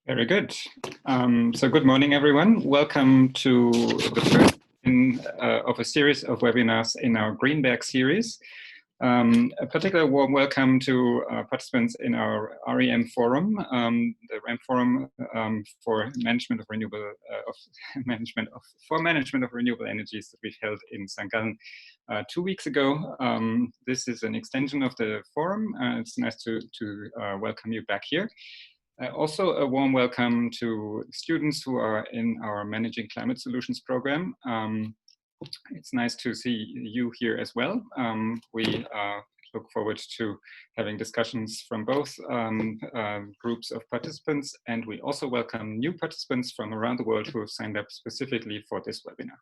Very good. So good morning, everyone. Welcome to the first of a series of webinars in our Greenberg series. A particular warm welcome to participants in our REM forum, the REM forum for management of renewable renewable energies that we've held in St. Gallen 2 weeks ago. This is an extension of the forum. It's nice to welcome you back here. Also a warm welcome to students who are in our Managing Climate Solutions program. It's nice to see you here as well. We look forward to having discussions from both groups of participants, and we also welcome new participants from around the world who have signed up specifically for this webinar.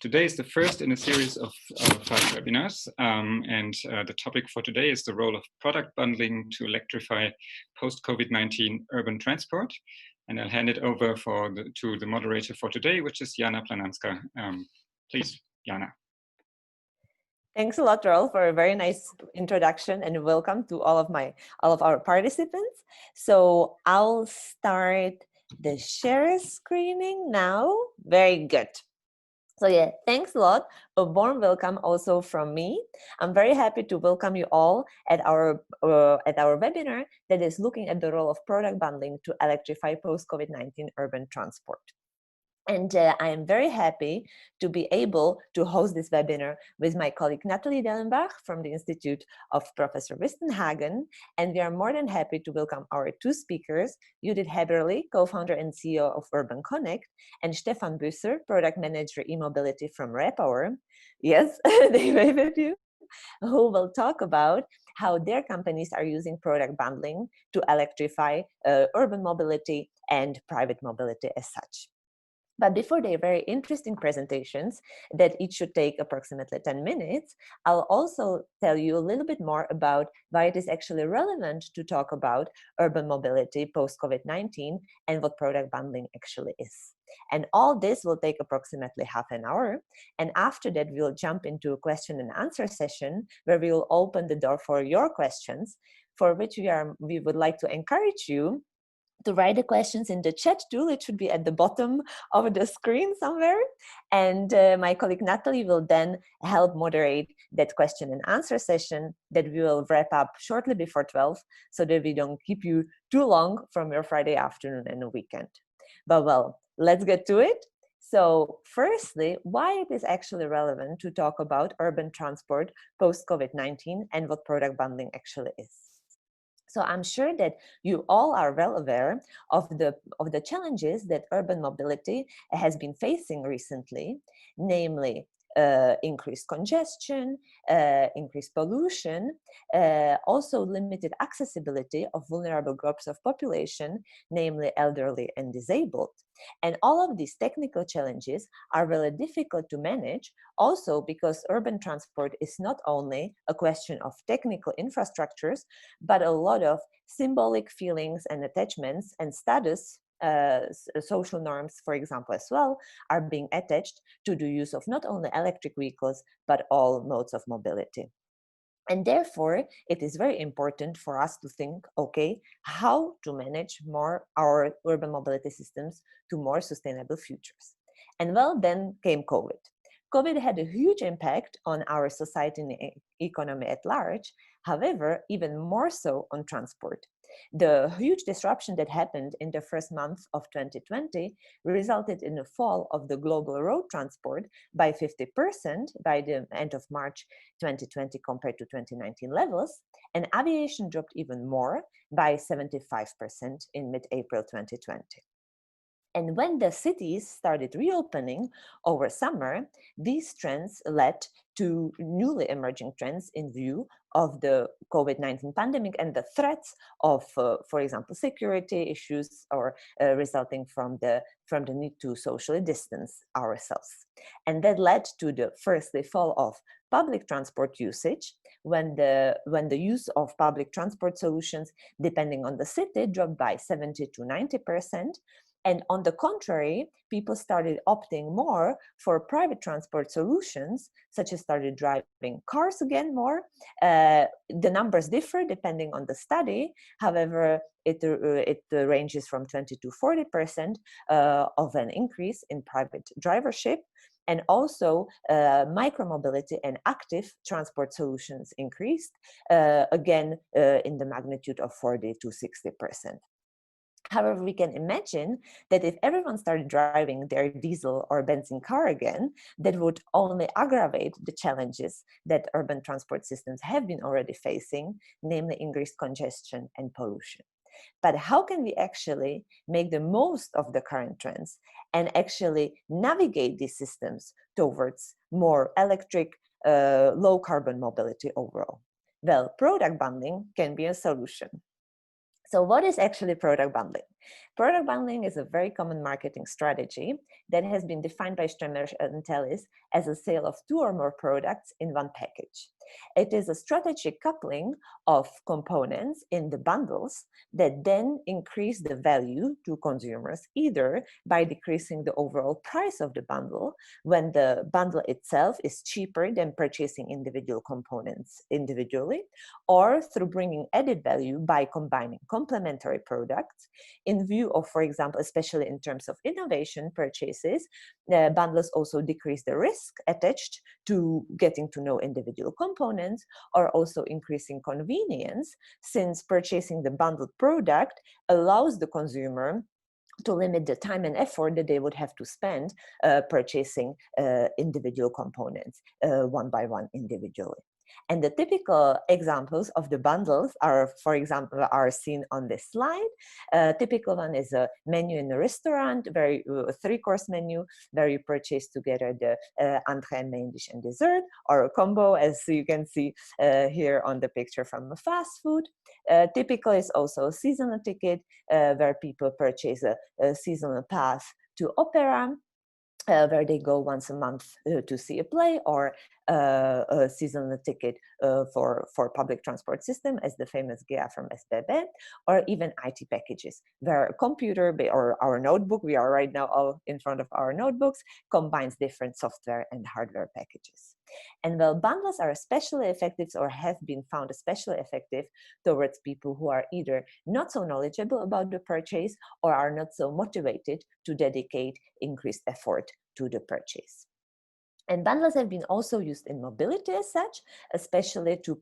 Today is the first in a series of 5 webinars, and the topic for today is the role of product bundling to electrify post-Covid-19 urban transport. And I'll hand it over to the moderator for today, which is Jana Plananska. Please, Jana. Thanks a lot, Rolf, for a very nice introduction, and welcome to all of our participants. So I'll start the share screening now. Very good. So yeah, thanks a lot. A warm welcome also from me. I'm very happy to welcome you all at our webinar that is looking at the role of product bundling to electrify post-COVID-19 urban transport. And I am very happy to be able to host this webinar with my colleague Nathalie Dällenbach from the Institute of Professor Hagen. And we are more than happy to welcome our 2 speakers, Judith Häberli, co-founder and CEO of Urban Connect, and Stefan Büsser, product manager e-mobility from Repower. Yes, they wave at you. Who will talk about how their companies are using product bundling to electrify urban mobility and private mobility as such. But before their very interesting presentations that each should take approximately 10 minutes, I'll also tell you a little bit more about why it is actually relevant to talk about urban mobility post-COVID-19 and what product bundling actually is. And all this will take approximately half an hour. And after that, we'll jump into a question and answer session where we will open the door for your questions, for which we would like to encourage you to write the questions in the chat tool. It should be at the bottom of the screen somewhere. And my colleague Nathalie will then help moderate that question and answer session that we will wrap up shortly before 12, so that we don't keep you too long from your Friday afternoon and the weekend. But well, let's get to it. So firstly, why it is actually relevant to talk about urban transport post-COVID-19 and what product bundling actually is. So I'm sure that you all are well aware of the challenges that urban mobility has been facing recently, namely increased congestion, increased pollution, also limited accessibility of vulnerable groups of population, namely elderly and disabled. And all of these technical challenges are really difficult to manage, also because urban transport is not only a question of technical infrastructures, but a lot of symbolic feelings and attachments and status, social norms, for example, as well, are being attached to the use of not only electric vehicles, but all modes of mobility. And therefore, it is very important for us to think, okay, how to manage more our urban mobility systems to more sustainable futures. And well, then came COVID. COVID had a huge impact on our society and economy at large, however, even more so on transport. The huge disruption that happened in the first month of 2020 resulted in a fall of the global road transport by 50% by the end of March 2020 compared to 2019 levels, and aviation dropped even more by 75% in mid-April 2020. And when the cities started reopening over summer, these trends led to newly emerging trends in view of the COVID-19 pandemic and the threats of, for example, security issues or resulting from the need to socially distance ourselves. And that led to the firstly fall of public transport usage, when the use of public transport solutions, depending on the city, dropped by 70 to 90%. And on the contrary, people started opting more for private transport solutions, such as started driving cars again more. The numbers differ depending on the study. However, it ranges from 20 to 40% of an increase in private drivership. And also micromobility and active transport solutions increased, again, in the magnitude of 40 to 60%. However, we can imagine that if everyone started driving their diesel or benzene car again, that would only aggravate the challenges that urban transport systems have been already facing, namely increased congestion and pollution. But how can we actually make the most of the current trends and actually navigate these systems towards more electric, low carbon mobility overall? Well, product bundling can be a solution. So what is actually product bundling? Product bundling is a very common marketing strategy that has been defined by Stremmer and Tellis as a sale of 2 or more products in one package. It is a strategic coupling of components in the bundles that then increase the value to consumers, either by decreasing the overall price of the bundle when the bundle itself is cheaper than purchasing individual components individually, or through bringing added value by combining complementary products in view of, for example, especially in terms of innovation purchases, bundles also decrease the risk attached to getting to know individual components, or also increasing convenience, since purchasing the bundled product allows the consumer to limit the time and effort that they would have to spend purchasing individual components one by one individually. And the typical examples of the bundles are, for example, are seen on this slide. Typical one is a menu in a restaurant, a 3-course menu, where you purchase together the entree, main dish, and dessert, or a combo, as you can see here on the picture from a fast food. Typical is also a seasonal ticket, where people purchase a seasonal pass to opera, where they go once a month to see a play, or a seasonal ticket for public transport system, as the famous GEA from SBB, or even IT packages, where a computer or our notebook, we are right now all in front of our notebooks, combines different software and hardware packages. And while bundles are especially effective, or have been found especially effective towards people who are either not so knowledgeable about the purchase or are not so motivated to dedicate increased effort to the purchase. And bundles have been also used in mobility as such, especially to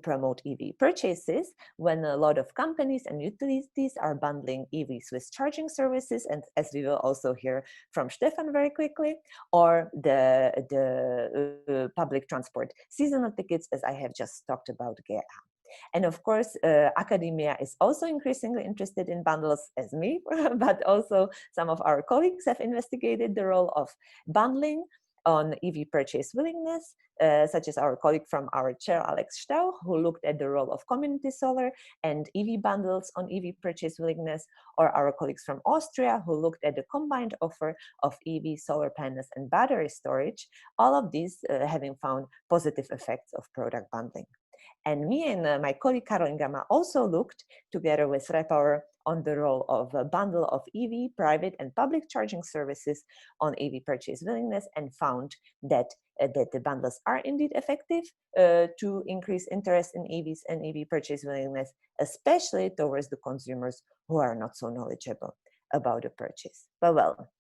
promote EV purchases, when a lot of companies and utilities are bundling EVs with charging services, and as we will also hear from Stefan very quickly, or the public transport seasonal tickets, as I have just talked about GEA. And of course, academia is also increasingly interested in bundles, as me, but also some of our colleagues have investigated the role of bundling on EV purchase willingness, such as our colleague from our chair, Alex Stau, who looked at the role of community solar and EV bundles on EV purchase willingness, or our colleagues from Austria, who looked at the combined offer of EV, solar panels, and battery storage, all of these having found positive effects of product bundling. And me and my colleague Karolin Gama also looked together with Repower on the role of a bundle of EV, private and public charging services on EV purchase willingness, and found that the bundles are indeed effective to increase interest in EVs and EV purchase willingness, especially towards the consumers who are not so knowledgeable about the purchase. But well,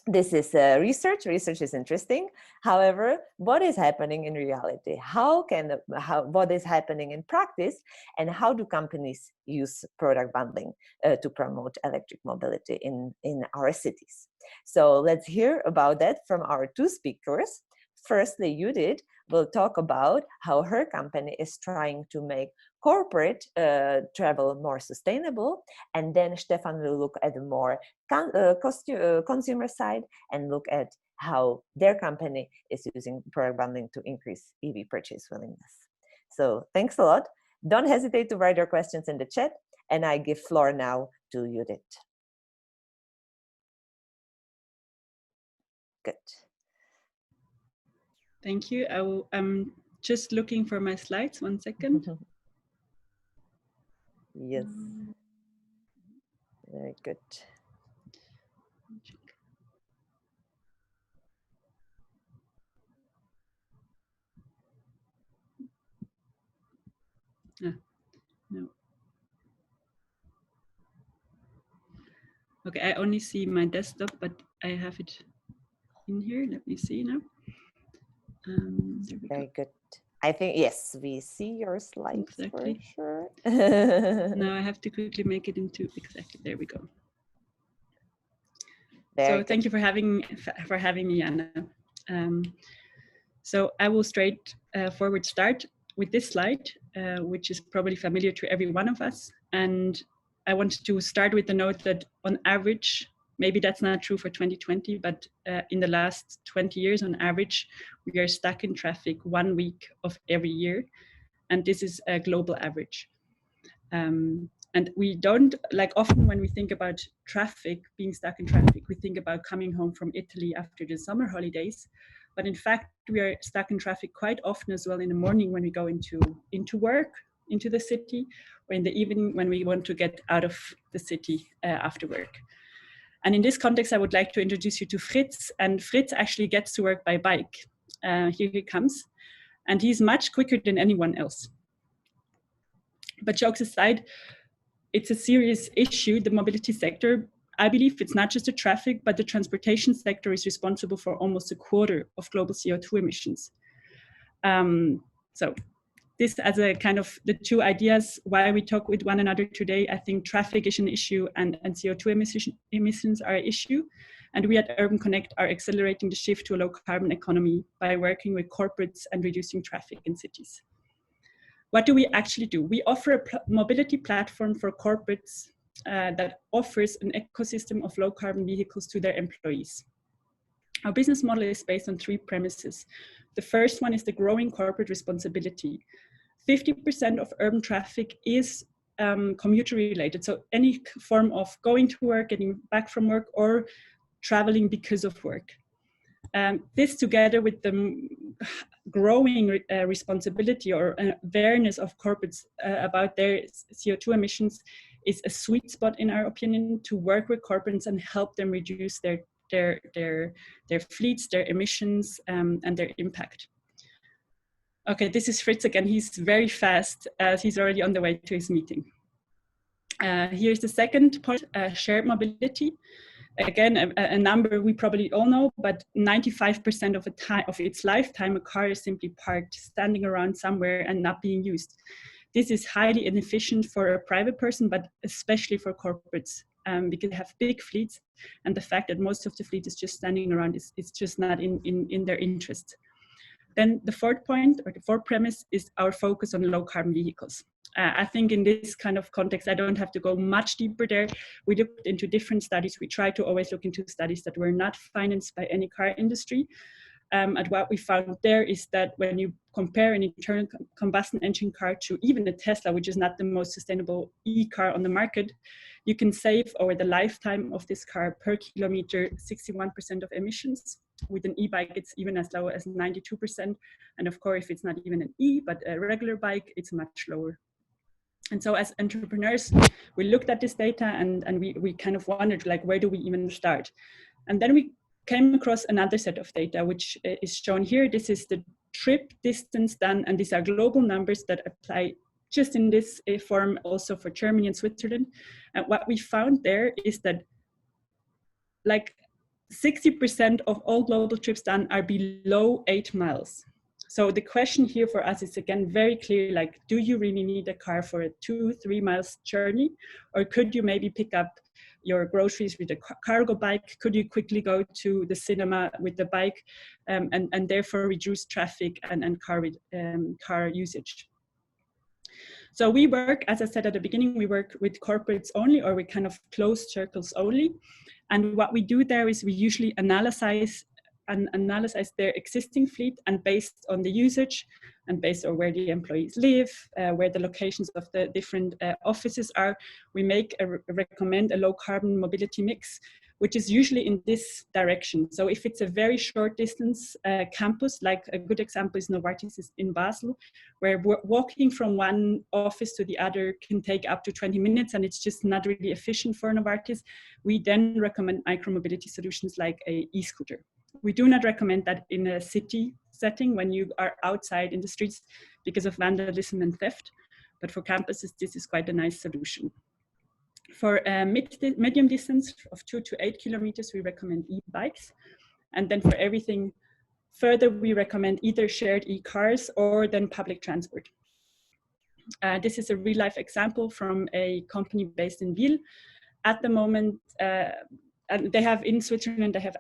this is research. Research is interesting. However, what is happening in reality? What is happening in practice? And how do companies use product bundling to promote electric mobility in our cities? So let's hear about that from our 2 speakers. Firstly, Judith will talk about how her company is trying to make corporate travel more sustainable, and then Stefan will look at the more consumer side and look at how their company is using product bundling to increase EV purchase willingness. So thanks a lot. Don't hesitate to write your questions in the chat, and I give floor now to Judith. Good. Thank you. I'm just looking for my slides. 1 second. Yes. Very good. No. Okay, I only see my desktop, but I have it in here. Let me see now. There we Very go. good. I think, yes, we see your slides Exactly. for sure. Now I have to quickly make it into, exactly, there we go. Very So good. thank you for having me, Jana. So I will straight forward start with this slide, which is probably familiar to every one of us. And I want to start with the note that on average, maybe that's not true for 2020, but in the last 20 years on average, we are stuck in traffic 1 week of every year. And this is a global average. And we don't, like often when we think about traffic, being stuck in traffic, we think about coming home from Italy after the summer holidays. But in fact, we are stuck in traffic quite often as well in the morning when we go into work, into the city, or in the evening when we want to get out of the city after work. And in this context, I would like to introduce you to Fritz. And Fritz actually gets to work by bike. Here he comes. And he's much quicker than anyone else. But jokes aside, it's a serious issue, the mobility sector. I believe it's not just the traffic, but the transportation sector is responsible for almost 1/4 of global CO2 emissions. So this as a kind of the two ideas why we talk with one another today. I think traffic is an issue and CO2 emissions are an issue. And we at Urban Connect are accelerating the shift to a low carbon economy by working with corporates and reducing traffic in cities. What do we actually do? We offer a mobility platform for corporates that offers an ecosystem of low carbon vehicles to their employees. Our business model is based on 3 premises. The first one is the growing corporate responsibility. 50% of urban traffic is commuter related. So any form of going to work, getting back from work, or traveling because of work. This together with the growing responsibility or awareness of corporates about their CO2 emissions is a sweet spot in our opinion to work with corporates and help them reduce their fleets, their emissions, and their impact. Okay, this is Fritz again. He's very fast as he's already on the way to his meeting. Here's the second point, shared mobility. Again, a number we probably all know, but 95% of its lifetime, a car is simply parked, standing around somewhere and not being used. This is highly inefficient for a private person, but especially for corporates, because they have big fleets, and the fact that most of the fleet is just standing around is just not in their interest. Then the fourth point, or the fourth premise, is our focus on low carbon vehicles. I think in this kind of context, I don't have to go much deeper there. We looked into different studies. We try to always look into studies that were not financed by any car industry. And what we found there is that when you compare an internal combustion engine car to even a Tesla, which is not the most sustainable e-car on the market, you can save over the lifetime of this car per kilometer 61% of emissions. With an e-bike, it's even as low as 92%. And of course, if it's not even an e, but a regular bike, it's much lower. And so as entrepreneurs, we looked at this data and we kind of wondered, like, where do we even start? And then we came across another set of data, which is shown here. This is the trip distance done, and these are global numbers that apply just in this form also for Germany and Switzerland. And what we found there is that like 60% of all global trips done are below 8 miles. So the question here for us is again very clear, like, do you really need a car for a 2-3 miles journey? Or could you maybe pick up your groceries with a cargo bike? Could you quickly go to the cinema with the bike and therefore reduce traffic and car usage? So we work, as I said at the beginning, we work with corporates only, or with kind of closed circles only. And what we do there is we usually analyze their existing fleet, and based on the usage and based on where the employees live, where the locations of the different offices are, we recommend a low carbon mobility mix, which is usually in this direction. So if it's a very short distance campus, like a good example is Novartis is in Basel, where walking from one office to the other can take up to 20 minutes and it's just not really efficient for Novartis, we then recommend micromobility solutions like a e-scooter. We do not recommend that in a city setting when you are outside in the streets because of vandalism and theft, but for campuses, this is quite a nice solution. For medium distance of 2 to 8 kilometers, we recommend e-bikes. And then for everything further, we recommend either shared e-cars or then public transport. This is a real life example from a company based in Biel. At the moment, and they have in Switzerland, they have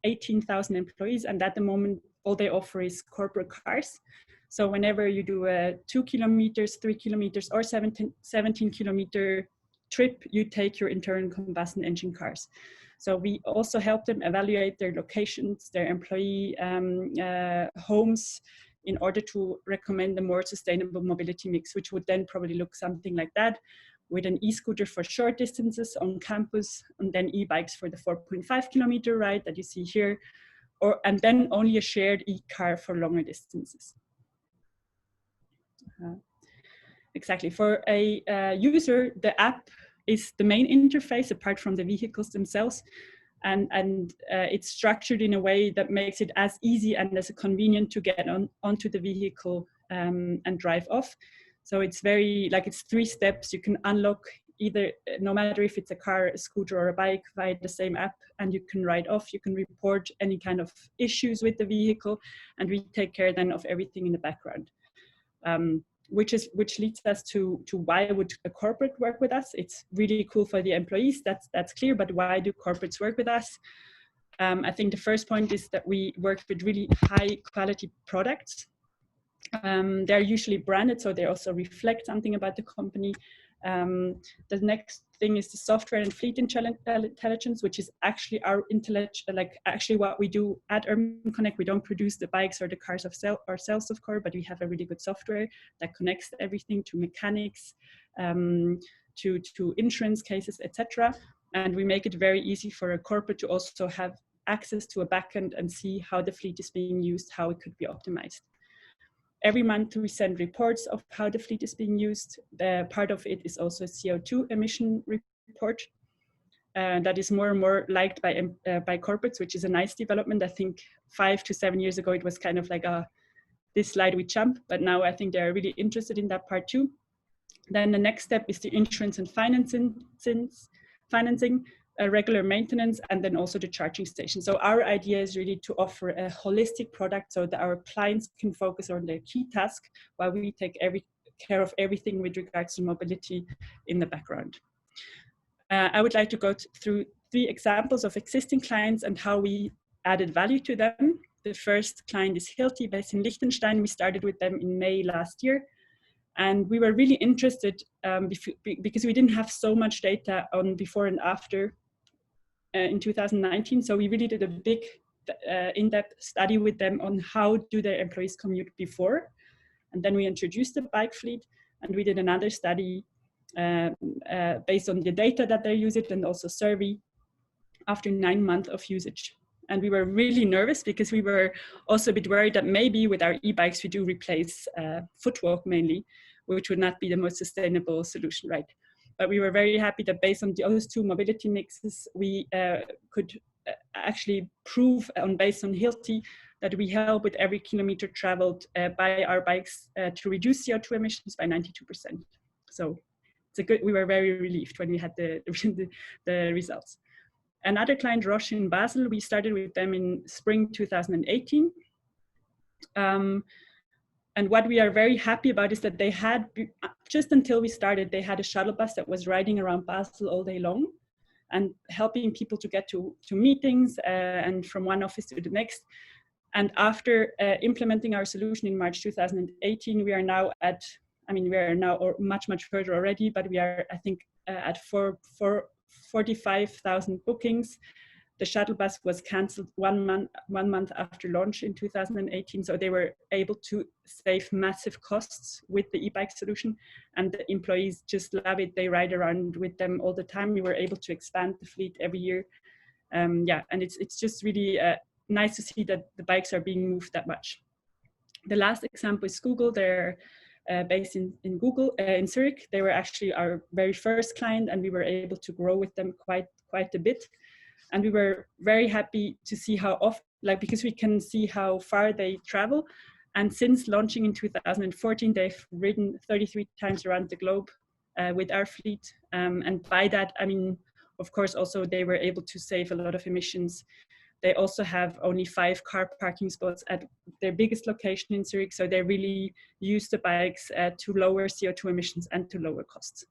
18,000 employees, and at the moment, all they offer is corporate cars. So whenever you do a 2 kilometers, 3 kilometers, or 17 kilometer trip, you take your internal combustion engine cars. So we also help them evaluate their locations, their employee homes, in order to recommend a more sustainable mobility mix, which would then probably look something like that, with an e-scooter for short distances on campus, and then e-bikes for the 4.5 kilometer ride that you see here, and then only a shared e-car for longer distances. Exactly. For a user, the app is the main interface apart from the vehicles themselves. And it's structured in a way that makes it as easy and as convenient to get onto the vehicle and drive off. So it's very, like it's 3 steps. You can unlock either, no matter if it's a car, a scooter or a bike, via the same app, and you can ride off. You can report any kind of issues with the vehicle, and we take care then of everything in the background. Which leads us to why would a corporate work with us? It's really cool for the employees, that's clear, but why do corporates work with us? I think the first point is that we work with really high quality products. They're usually branded, so they also reflect something about the company. The next thing is the software and fleet intelligence, which is actually our actually what we do at Urban Connect. We don't produce the bikes or the cars ourselves, of course, but we have a really good software that connects everything to mechanics, to insurance cases, etc. And we make it very easy for a corporate to also have access to a backend and see how the fleet is being used, how it could be optimized. Every month we send reports of how the fleet is being used. Part of it is also a CO2 emission report that is more and more liked by corporates, which is a nice development. I think 5 to 7 years ago, it was kind of like this slide we jump, but now I think they're really interested in that part too. Then the next step is the insurance and financing, regular maintenance, and then also the charging station. So our idea is really to offer a holistic product so that our clients can focus on their key task while we take care of everything with regards to mobility in the background. I would like to go through 3 examples of existing clients and how we added value to them. The first client is Hilti, based in Liechtenstein. We started with them in May last year. And we were really interested because we didn't have so much data on before and after in 2019. So we really did a big in-depth study with them on how do their employees commute before. And then we introduced the bike fleet, and we did another study based on the data that they use it, and also survey after 9 months of usage. And we were really nervous because we were also a bit worried that maybe with our e-bikes we do replace footwalk mainly, which would not be the most sustainable solution, right? But we were very happy that based on those 2 mobility mixes, we could actually prove based on Hilti that we help with every kilometer traveled by our bikes to reduce CO2 emissions by 92%. So we were very relieved when we had the results. Another client, Roche in Basel, we started with them in spring 2018. And what we are very happy about is that they had, just until we started, they had a shuttle bus that was riding around Basel all day long and helping people to get to meetings and from one office to the next. And after implementing our solution in March 2018, we are now at, we are now much, much further already, but we are, I think, at 45,000 bookings. The shuttle bus was cancelled one month after launch in 2018. So they were able to save massive costs with the e-bike solution, and the employees just love it. They ride around with them all the time. We were able to expand the fleet every year. Yeah, and it's just really nice to see that the bikes are being moved that much. The last example is Google. They're based in Zurich. They were actually our very first client, and we were able to grow with them quite a bit. And we were very happy to see how often, because we can see how far they travel. And since launching in 2014, they've ridden 33 times around the globe with our fleet. And by that, I mean, of course, also they were able to save a lot of emissions. They also have only 5 car parking spots at their biggest location in Zurich. So they really use the bikes to lower CO2 emissions and to lower costs.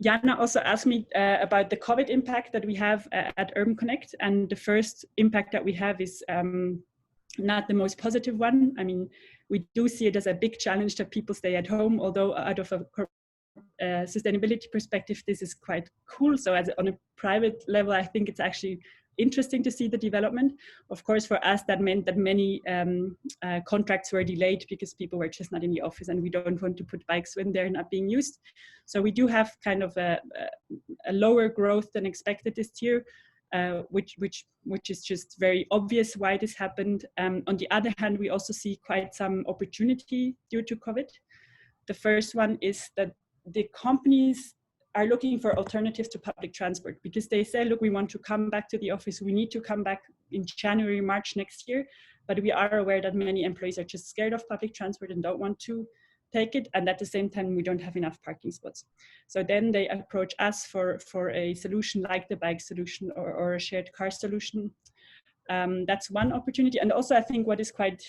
Jana also asked me about the COVID impact that we have at Urban Connect. And the first impact that we have is not the most positive one. I mean, we do see it as a big challenge that people stay at home, although out of a sustainability perspective, this is quite cool. So on a private level, I think it's actually interesting to see the development. Of course, for us, that meant that many contracts were delayed because people were just not in the office, and we don't want to put bikes when they're not being used. So we do have kind of a lower growth than expected this year, which is just very obvious why this happened. On the other hand, we also see quite some opportunity due to COVID. The first one is that the companies are looking for alternatives to public transport, because they say, look, we want to come back to the office. We need to come back in January, March next year. But we are aware that many employees are just scared of public transport and don't want to take it. And at the same time, we don't have enough parking spots. So then they approach us for a solution like the bike solution or a shared car solution. That's one opportunity. And also, I think what is quite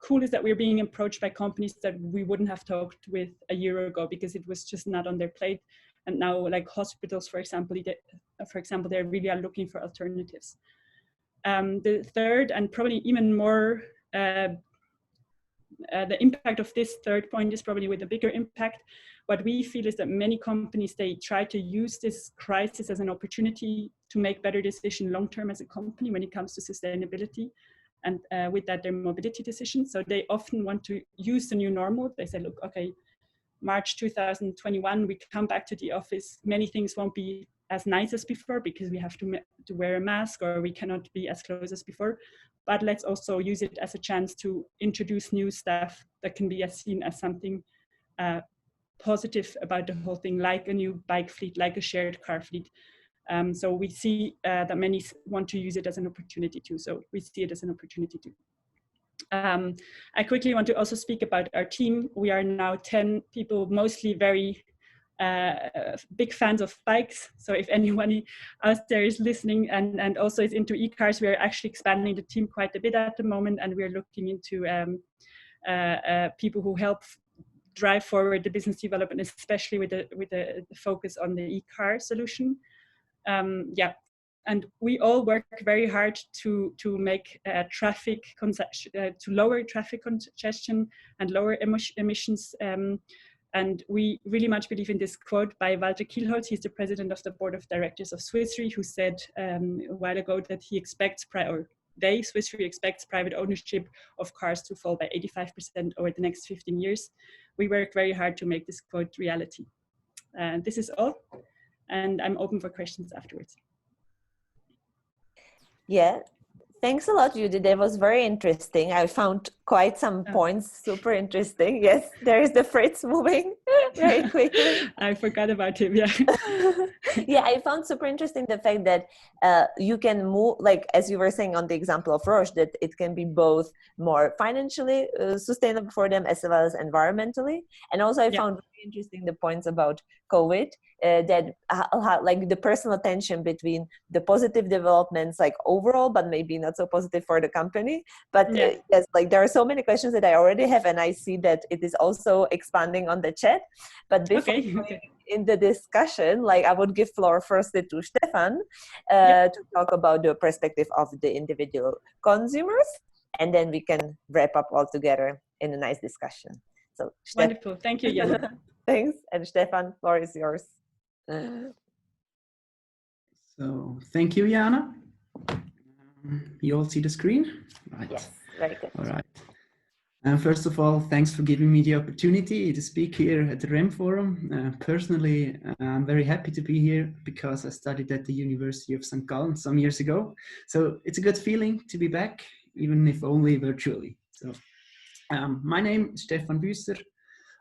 cool is that we're being approached by companies that we wouldn't have talked with a year ago because it was just not on their plate. And now, like hospitals, for example, they really are looking for alternatives. The third, and probably even more, the impact of this third point is probably with a bigger impact. What we feel is that many companies, they try to use this crisis as an opportunity to make better decisions long-term as a company when it comes to sustainability. And with that, their mobility decisions. So they often want to use the new normal. They say, look, okay, March 2021, we come back to the office. Many things won't be as nice as before because we have to wear a mask, or we cannot be as close as before. But let's also use it as a chance to introduce new stuff that can be seen as something positive about the whole thing, like a new bike fleet, like a shared car fleet. So we see that many want to use it as an opportunity too. So we see it as an opportunity too. I quickly want to also speak about our team. We are now 10 people, mostly very big fans of bikes. So if anyone out there is listening and also is into e-cars, we are actually expanding the team quite a bit at the moment, and we're looking into people who help drive forward the business development, especially with the focus on the e-car solution. Yeah. And we all work very hard to make traffic to lower traffic congestion and lower emissions. And we really much believe in this quote by Walter Kielholz. He's the president of the board of directors of Swiss Re, who said a while ago that he expects, Swiss Re expects private ownership of cars to fall by 85% over the next 15 years. We work very hard to make this quote reality. This is all, and I'm open for questions afterwards. Yeah, thanks a lot, Judith. That was very interesting. I found quite some points super interesting. Yes, there is the Fritz moving very quickly. I forgot about him, yeah. Yeah, I found super interesting the fact that you can move, like, as you were saying on the example of Roche, that it can be both more financially sustainable for them as well as environmentally. And also I found very interesting the points about COVID, that like the personal tension between the positive developments, like overall, but maybe not so positive for the company. But yes, like there are so many questions that I already have, and I see that it is also expanding on the chat. But before in the discussion, like I would give floor first to Stefan to talk about the perspective of the individual consumers, and then we can wrap up all together in a nice discussion. So wonderful, thank you, Jana. Thanks, and Stefan, floor is yours. So thank you, Jana. You all see the screen? Right. Yes, very good. All right. First of all, thanks for giving me the opportunity to speak here at the REM Forum. Personally, I'm very happy to be here because I studied at the University of St. Gallen some years ago. So it's a good feeling to be back, even if only virtually. So my name is Stefan Büsser.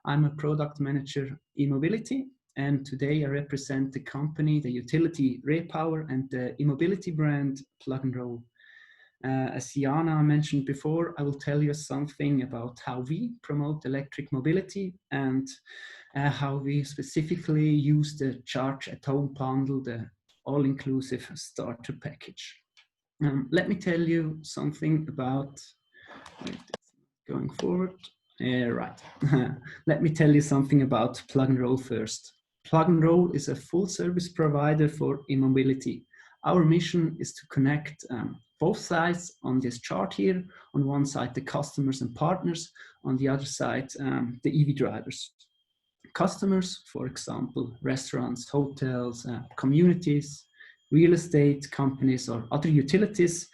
I'm a product manager e-mobility, and today I represent the company, the utility Repower, and the e-mobility brand Plug and Roll. As Jana mentioned before, I will tell you something about how we promote electric mobility and how we specifically use the Charge at Home bundle, the all-inclusive starter package. Let me tell you something about, going forward. Right. Let me tell you something about Plug and Roll first. Plug and Roll is a full service provider for e-mobility. Our mission is to connect both sides on this chart here. On one side, the customers and partners. On the other side, the EV drivers. Customers, for example, restaurants, hotels, communities, real estate companies, or other utilities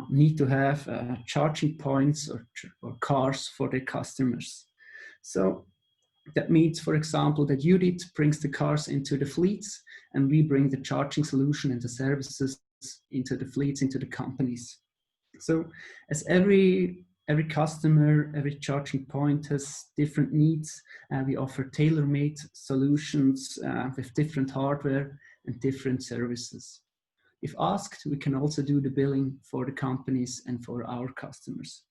need to have charging points or cars for their customers. So that means, for example, that Judith brings the cars into the fleets and we bring the charging solution and the services into the fleets, into the companies. So as every customer, every charging point has different needs, we offer tailor-made solutions with different hardware and different services. If asked, we can also do the billing for the companies and for our customers.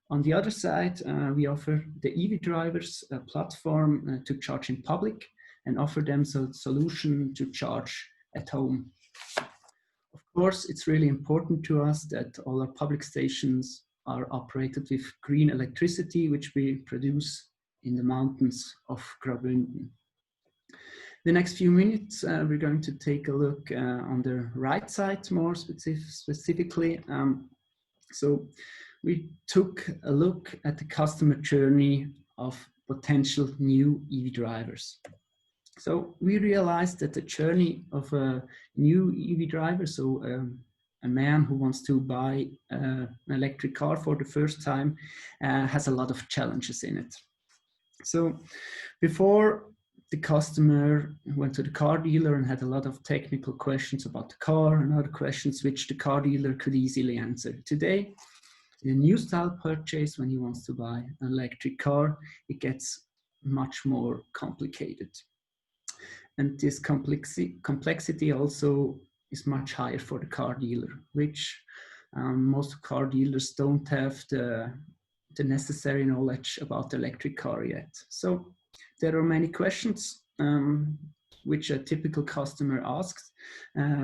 On the other side, we offer the EV drivers a platform to charge in public and offer them a solution to charge at home. Of course, it's really important to us that all our public stations are operated with green electricity, which we produce in the mountains of Graubünden. The next few minutes, we're going to take a look on the right side more specifically. So we took a look at the customer journey of potential new EV drivers. So we realized that the journey of a new EV driver, so a man who wants to buy an electric car for the first time, has a lot of challenges in it. So before, the customer went to the car dealer and had a lot of technical questions about the car and other questions which the car dealer could easily answer. Today, in a new style purchase, when he wants to buy an electric car, it gets much more complicated. And this complexity also is much higher for the car dealer, which most car dealers don't have the necessary knowledge about the electric car yet. So there are many questions which a typical customer asks.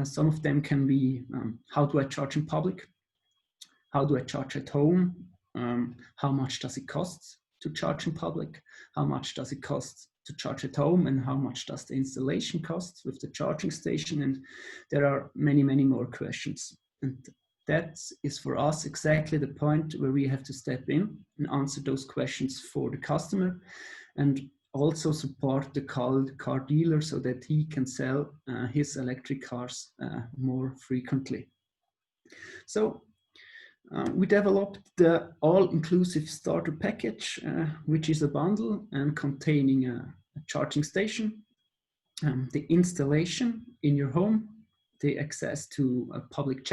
Some of them can be, how do I charge in public? How do I charge at home? How much does it cost to charge in public? How much does it cost to charge at home? And how much does the installation cost with the charging station? And there are many, many more questions. And that is for us exactly the point where we have to step in and answer those questions for the customer and also support the car dealer so that he can sell his electric cars more frequently. So we developed the all-inclusive starter package, which is a bundle and containing a charging station, the installation in your home, the access to a public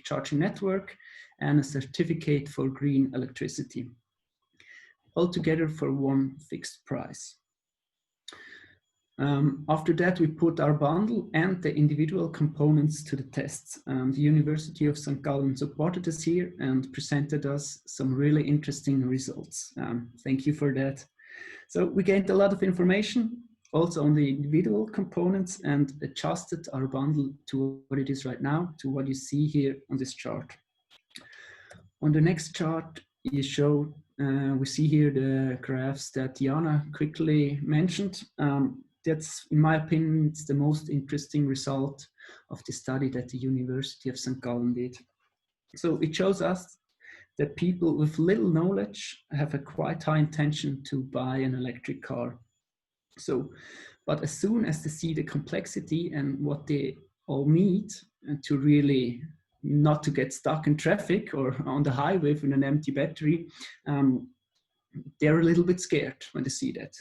charging network, and a certificate for green electricity, all together for one fixed price. After that, we put our bundle and the individual components to the tests. The University of St. Gallen supported us here and presented us some really interesting results. Thank you for that. So we gained a lot of information also on the individual components and adjusted our bundle to what it is right now, to what you see here on this chart. On the next chart, we see here the graphs that Jana quickly mentioned. That's, in my opinion, it's the most interesting result of the study that the University of St. Gallen did. So it shows us that people with little knowledge have a quite high intention to buy an electric car. So, but as soon as they see the complexity and what they all need to really not to get stuck in traffic or on the highway with an empty battery, they're a little bit scared when they see that.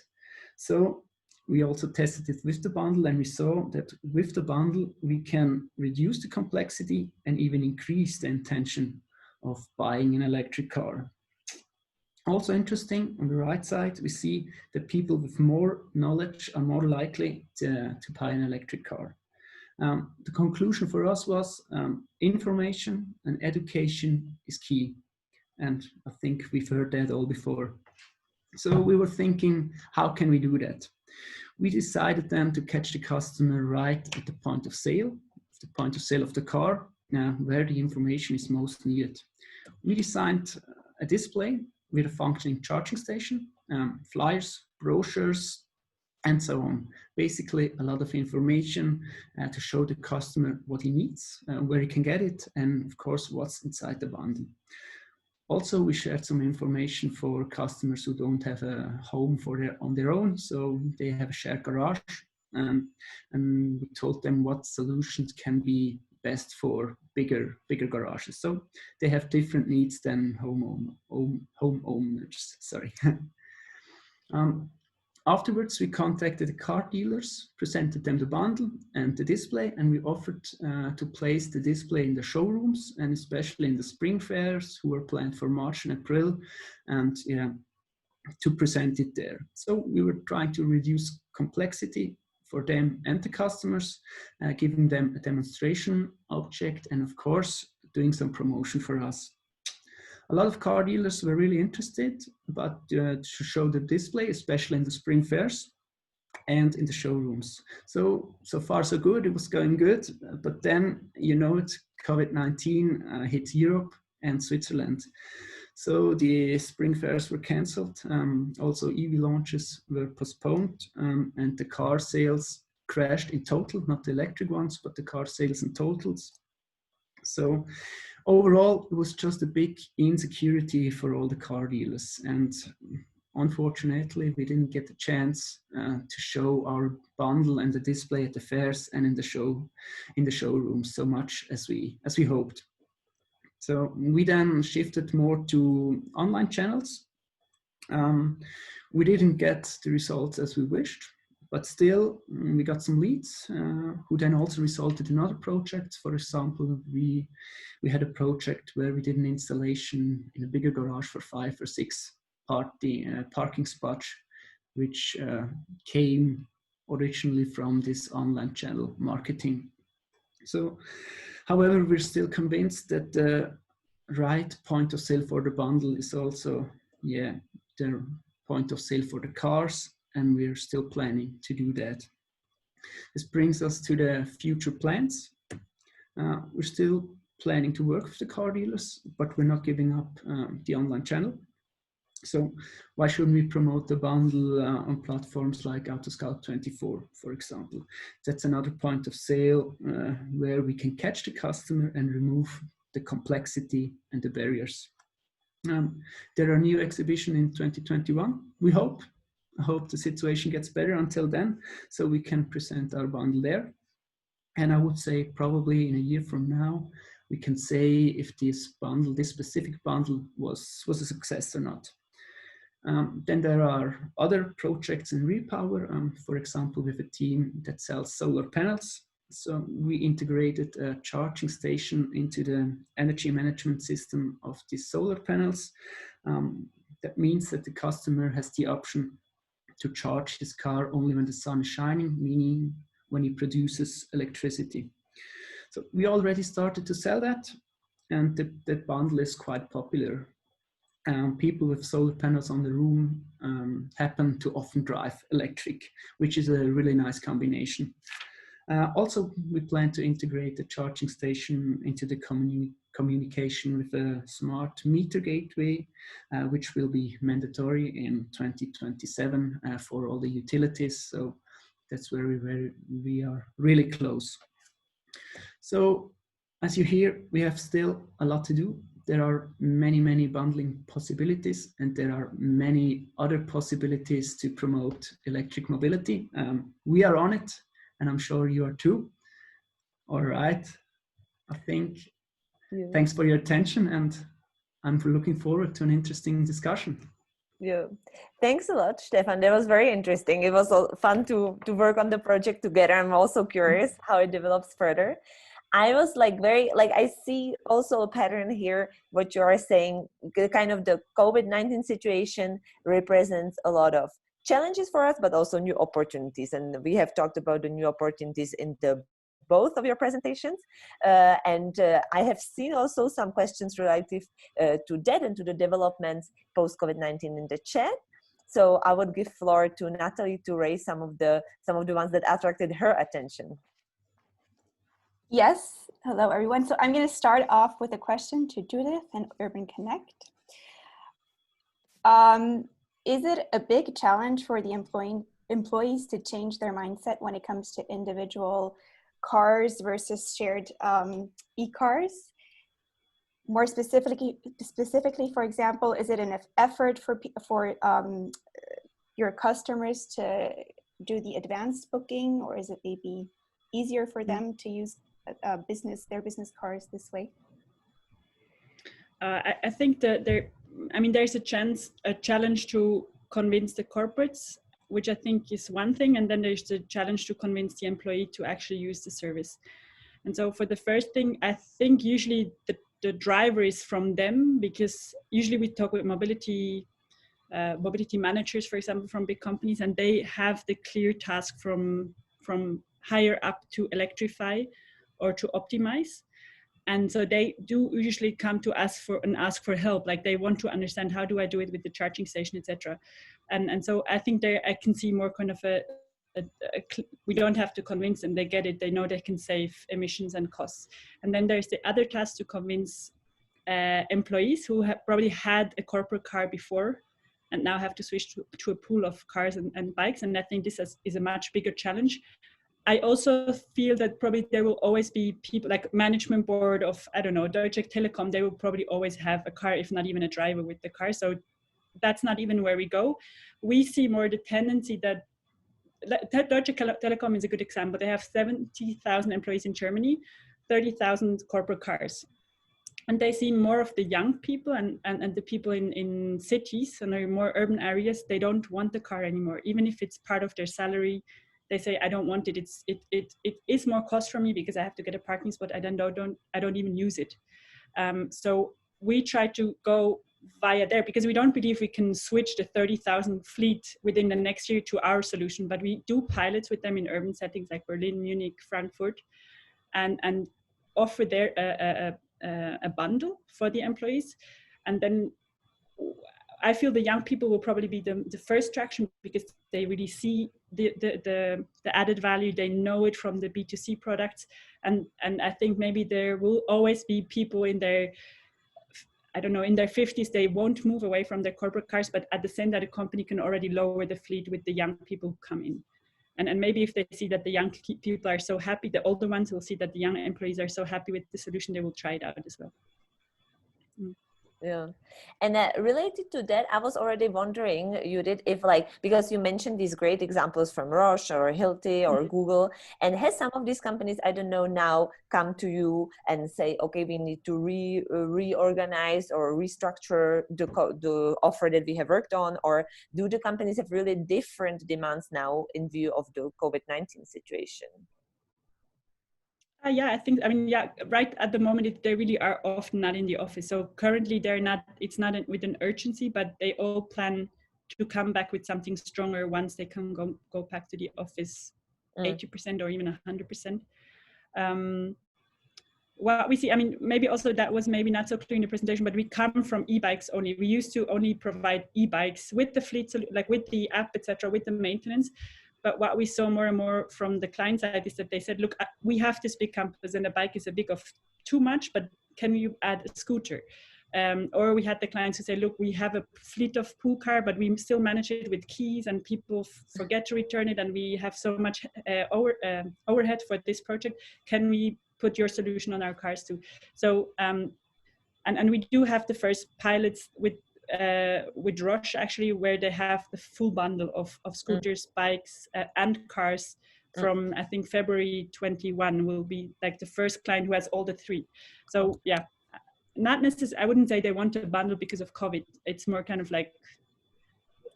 So we also tested it with the bundle, and we saw that with the bundle, we can reduce the complexity and even increase the intention of buying an electric car. Also interesting, on the right side, we see that people with more knowledge are more likely to buy an electric car. The conclusion for us was information and education is key. And I think we've heard that all before. So we were thinking, how can we do that? We decided then to catch the customer right at the point of sale of the car, where the information is most needed. We designed a display with a functioning charging station, flyers, brochures, and so on. Basically, a lot of information to show the customer what he needs, where he can get it, and of course, what's inside the bundle. Also, we shared some information for customers who don't have a home on their own, so they have a shared garage, and we told them what solutions can be best for bigger garages. So they have different needs than homeowners. Sorry. Afterwards, we contacted the car dealers, presented them the bundle and the display, and we offered to place the display in the showrooms, and especially in the spring fairs who were planned for March and April, and to present it there. So we were trying to reduce complexity for them and the customers, giving them a demonstration object, and of course, doing some promotion for us. A lot of car dealers were really interested to show the display, especially in the spring fairs and in the showrooms. So far so good, it was going good, but then, you know, COVID-19 hit Europe and Switzerland. So the spring fairs were cancelled. Also EV launches were postponed, and the car sales crashed in total, not the electric ones, but the car sales in totals. So overall, it was just a big insecurity for all the car dealers. And unfortunately, we didn't get the chance to show our bundle and the display at the fairs and in the showrooms so much as we hoped. So we then shifted more to online channels. We didn't get the results as we wished, but still we got some leads who then also resulted in other projects. For example, we had a project where we did an installation in a bigger garage for 5 or 6 parking spots, which came originally from this online channel marketing. So, however, we're still convinced that the right point of sale for the bundle is also, the point of sale for the cars, and we're still planning to do that. This brings us to the future plans. We're still planning to work with the car dealers, but we're not giving up the online channel. So why shouldn't we promote the bundle on platforms like AutoScout24, for example? That's another point of sale where we can catch the customer and remove the complexity and the barriers. There are new exhibitions in 2021, we hope. I hope the situation gets better until then, so we can present our bundle there. And I would say probably in a year from now, we can say if this specific bundle was a success or not. Then there are other projects in Repower, for example, with a team that sells solar panels. So we integrated a charging station into the energy management system of these solar panels. That means that the customer has the option to charge his car only when the sun is shining, meaning when he produces electricity. So we already started to sell that, and that bundle is quite popular. People with solar panels on the room happen to often drive electric, which is a really nice combination. Also, we plan to integrate the charging station into the communication with a smart meter gateway, which will be mandatory in 2027 for all the utilities. So that's where we are really close. So as you hear, we have still a lot to do. There are many, many bundling possibilities, and there are many other possibilities to promote electric mobility. We are on it, and I'm sure you are too. All right, I think Yeah. Thanks for your attention, and I'm looking forward to an interesting discussion. Yeah, thanks a lot, Stefan. That was very interesting. It was fun to work on the project together. I'm also curious how it develops further. I was like I see also a pattern here, what you are saying, kind of the COVID-19 situation represents a lot of challenges for us, but also new opportunities. And we have talked about the new opportunities in the both of your presentations. I have seen also some questions relative to that and to the developments post-COVID-19 in the chat. So I would give floor to Nathalie to raise some of the ones that attracted her attention. Yes, hello everyone. So I'm going to start off with a question to Judith and Urban Connect. Is it a big challenge for the employees to change their mindset when it comes to individual cars versus shared e-cars? More specifically, for example, is it an effort for your customers to do the advanced booking, or is it maybe easier for them to use their business cars this way? I think that there's a challenge to convince the corporates, which I think is one thing, and then there's the challenge to convince the employee to actually use the service. And so for the first thing, I think usually the driver is from them, because usually we talk with mobility managers, for example, from big companies, and they have the clear task from higher up to electrify or to optimize. And so they do usually come to us ask for help. Like they want to understand, how do I do it with the charging station, etc. And so I think there I can see more kind of we don't have to convince them, they get it, they know they can save emissions and costs. And then there's the other task to convince employees who have probably had a corporate car before and now have to switch to a pool of cars and bikes. And I think this is a much bigger challenge. I also feel that probably there will always be people like management board of, I don't know, Deutsche Telekom, they will probably always have a car, if not even a driver with the car. So that's not even where we go. We see more the tendency that Deutsche Telekom is a good example. They have 70,000 employees in Germany, 30,000 corporate cars. And they see more of the young people and the people in cities and more urban areas. They don't want the car anymore, even if it's part of their salary. They say, I don't want it. It is more cost for me because I have to get a parking spot. I don't even use it. So we try to go via there, because we don't believe we can switch the 30,000 fleet within the next year to our solution. But we do pilots with them in urban settings like Berlin, Munich, Frankfurt, and offer there a bundle for the employees. And then I feel the young people will probably be the first traction, because they really see the added value. They know it from the B2C products. And I think maybe there will always be people in their, I don't know, in their 50s, they won't move away from their corporate cars, but at the same time, the company can already lower the fleet with the young people who come in. And maybe if they see that the young people are so happy, the older ones will see that the young employees are so happy with the solution, they will try it out as well. Yeah, and related to that, I was already wondering, Judith, if because you mentioned these great examples from Roche or Hilti or Google, and has some of these companies, I don't know, now come to you and say, okay, we need to reorganize or restructure the offer that we have worked on, or do the companies have really different demands now in view of the COVID-19 situation? Yeah, I think, right at the moment, they really are often not in the office. So currently it's not with an urgency, but they all plan to come back with something stronger once they can go back to the office 80% or even 100%. What we see, maybe also that was maybe not so clear in the presentation, but we come from e-bikes only. We used to only provide e-bikes with the fleet, like with the app, etc., with the maintenance. But what we saw more and more from the client side is that they said, look, we have this big campus and a bike is a big of too much, but can you add a scooter? Or we had the clients who say, look, we have a fleet of pool car, but we still manage it with keys and people forget to return it. And we have so much overhead for this project. Can we put your solution on our cars too? So, and we do have the first pilots with Roche, actually, where they have the full bundle of scooters, bikes, and cars from, I think, February 21 will be like the first client who has all the three. So yeah, not necessarily, I wouldn't say they want a bundle because of COVID. It's more kind of like,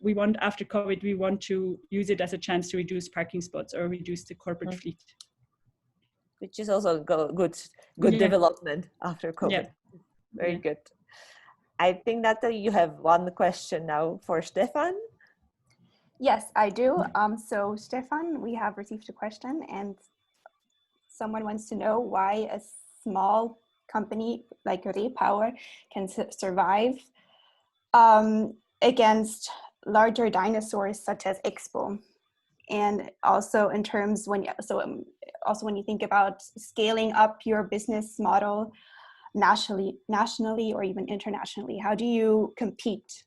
we want, after COVID, we want to use it as a chance to reduce parking spots or reduce the corporate fleet. Which is also good Yeah. development after COVID. Yeah. Very good. I think, Nathalie, you have one question now for Stefan. Yes, I do. So Stefan, we have received a question, and someone wants to know why a small company like Repower can survive against larger dinosaurs such as Expo. And also in terms also when you think about scaling up your business model nationally or even internationally, how do you compete?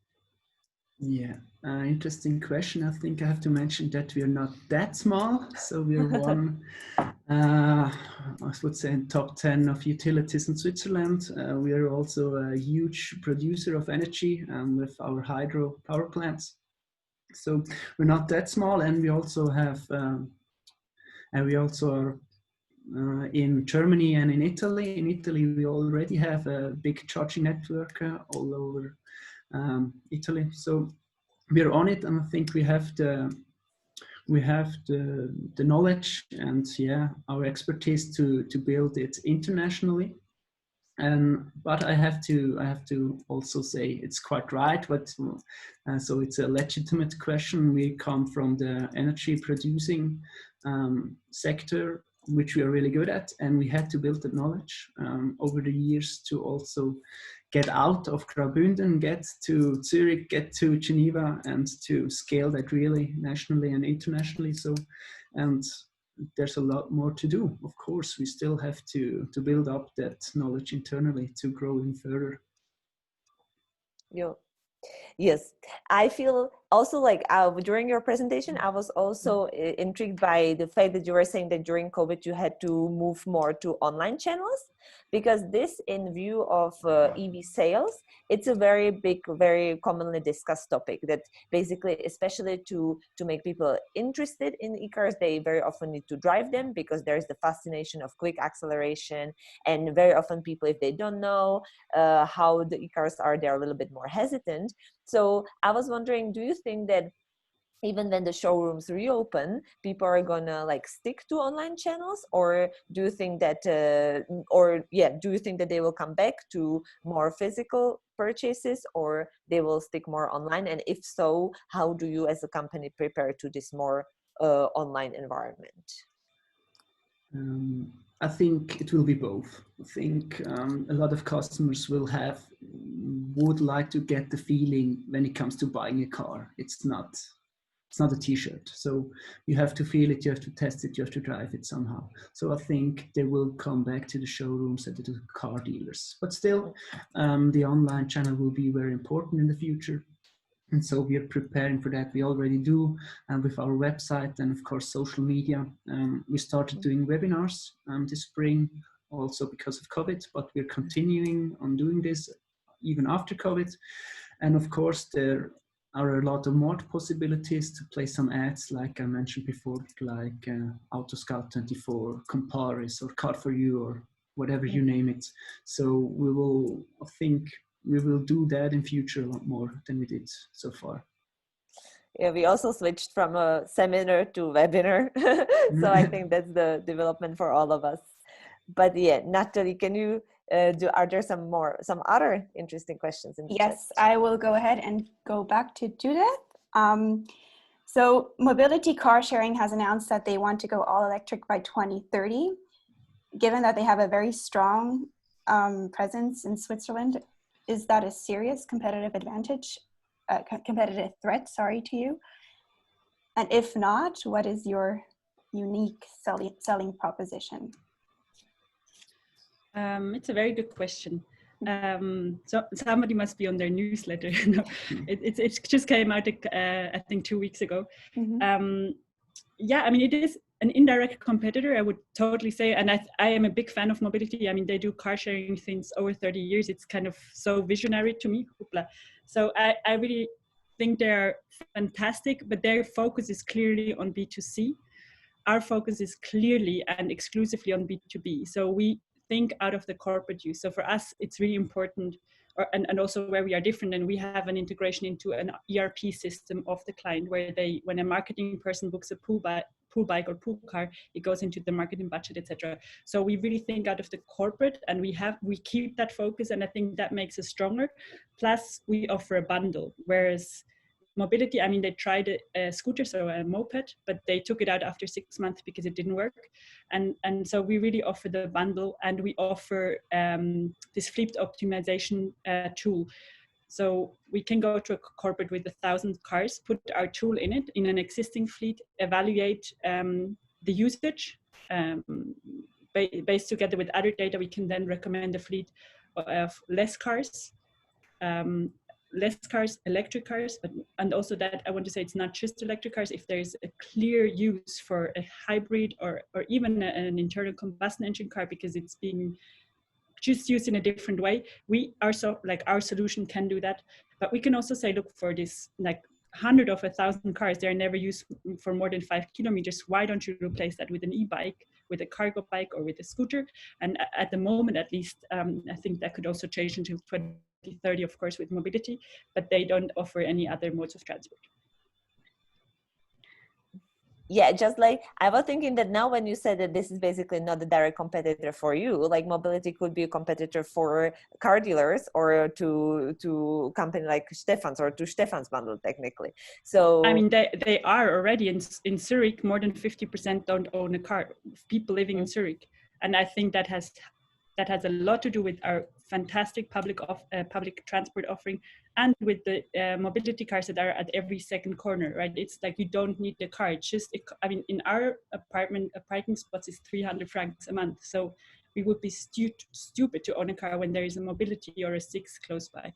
Yeah, interesting question. I think I have to mention that we are not that small. So we're one, I would say, in top 10 of utilities in Switzerland. We are also a huge producer of energy with our hydro power plants. So we're not that small, and we also have, and we also are in Germany and in Italy. In Italy, we already have a big charging network all over Italy. So we're on it, and I think we have the knowledge and our expertise to build it internationally. But I have to also say it's quite right. But so it's a legitimate question. We come from the energy producing sector, which we are really good at, and we had to build the knowledge over the years to also get out of Graubünden, get to Zurich, get to Geneva, and to scale that really nationally and internationally. So, and there's a lot more to do. Of course, we still have to build up that knowledge internally to grow in further. Yes, I feel also like during your presentation, I was also intrigued by the fact that you were saying that during COVID, you had to move more to online channels, because this, in view of EV sales, it's a very big, very commonly discussed topic that basically, especially to make people interested in e-cars, they very often need to drive them because there's the fascination of quick acceleration. And very often people, if they don't know how the e-cars are, they're a little bit more hesitant. So I was wondering, do you think that even when the showrooms reopen, people are gonna like stick to online channels, or do you think that, do you think that they will come back to more physical purchases, or they will stick more online? And if so, how do you as a company prepare to this more online environment? I think it will be both. I think a lot of customers would like to get the feeling when it comes to buying a car. It's not a t-shirt. So you have to feel it, you have to test it, you have to drive it somehow. So I think they will come back to the showrooms and to the car dealers. But still, the online channel will be very important in the future. And so we are preparing for that. We already do with our website and of course social media. We started doing webinars this spring, also because of COVID, but we're continuing on doing this even after COVID. And of course there are a lot of more possibilities to play some ads, like I mentioned before, like Autoscout24, Comparis, or Car4You, or whatever you name it. So I think we will do that in future a lot more than we did so far. Yeah, we also switched from a seminar to webinar. So I think that's the development for all of us. But yeah, Nathalie, can you are there some other interesting questions in the chat? I will go ahead and go back to Judith. So Mobility Car Sharing has announced that they want to go all electric by 2030. Given that they have a very strong presence in Switzerland, is that a serious competitive threat, to you? And if not, what is your unique selling proposition? It's a very good question. So somebody must be on their newsletter. No, it just came out, I think 2 weeks ago. Mm-hmm. Yeah, I mean, it is an indirect competitor, I would totally say. And I am a big fan of mobility. I mean, they do car sharing things over 30 years. It's kind of so visionary to me. So I really think they're fantastic, but their focus is clearly on B2C. Our focus is clearly and exclusively on B2B. So we think out of the corporate use. So for us, it's really important, and also where we are different, and we have an integration into an ERP system of the client, where when a marketing person books a pool bike or pool car, it goes into the marketing budget, etc. So we really think out of the corporate, and we keep that focus, and I think that makes us stronger. Plus, we offer a bundle, whereas mobility, I mean, they tried a scooter, so a moped, but they took it out after 6 months because it didn't work. And so we really offer the bundle, and we offer this fleet optimization tool. So we can go to a corporate with 1,000 cars, put our tool in it, in an existing fleet, evaluate the usage, based together with other data. We can then recommend a fleet of less cars, electric cars, and also that I want to say it's not just electric cars. If there's a clear use for a hybrid or even an internal combustion engine car, because it's being just used in a different way, our solution can do that. But we can also say, look, for this 100 of 1,000 cars, they are never used for more than 5 kilometers. Why don't you replace that with an e-bike, with a cargo bike, or with a scooter? And at the moment, at least, I think that could also change until 2030, of course, with mobility, but they don't offer any other modes of transport. Yeah, just like I was thinking that now when you said that this is basically not a direct competitor for you, like mobility could be a competitor for car dealers or to company like Stefan's or to Stefan's bundle technically. So I mean, they are already in Zurich. More than 50% don't own a car. People living in Zurich, and I think that has a lot to do with our fantastic public transport offering, and with the mobility cars that are at every second corner, right? It's like you don't need the car. It's just, I mean, in our apartment, a parking spot is 300 francs a month. So we would be stupid to own a car when there is a mobility or a Six close by.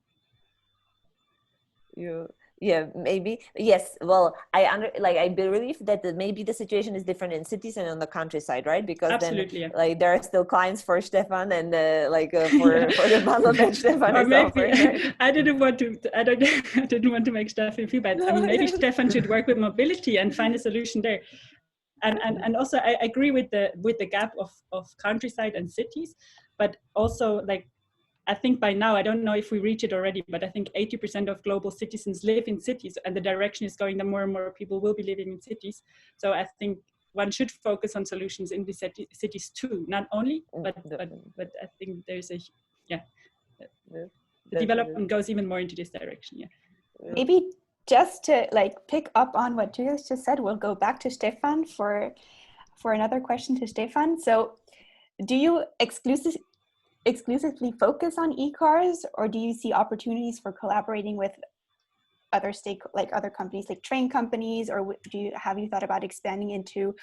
Yeah, maybe. Yes. Well, I believe that maybe the situation is different in cities and on the countryside, right? Because absolutely, then, yeah. like, there are still clients for Stefan and for the bundle that Stefan is offering. Right? I didn't want to make Stefan feel bad. I mean, maybe Stefan should work with mobility and find a solution there. And also, I agree with the gap of countryside and cities, but also I think by now, I don't know if we reach it already, but I think 80% of global citizens live in cities, and the direction is going that more and more people will be living in cities. So I think one should focus on solutions in the cities too, not only, but I think there's the development goes even more into this direction. Yeah. Maybe just to pick up on what Judith just said, we'll go back to Stefan for another question to Stefan. So do you exclusively focus on e-cars, or do you see opportunities for collaborating with other other companies like train companies, or have you thought about expanding into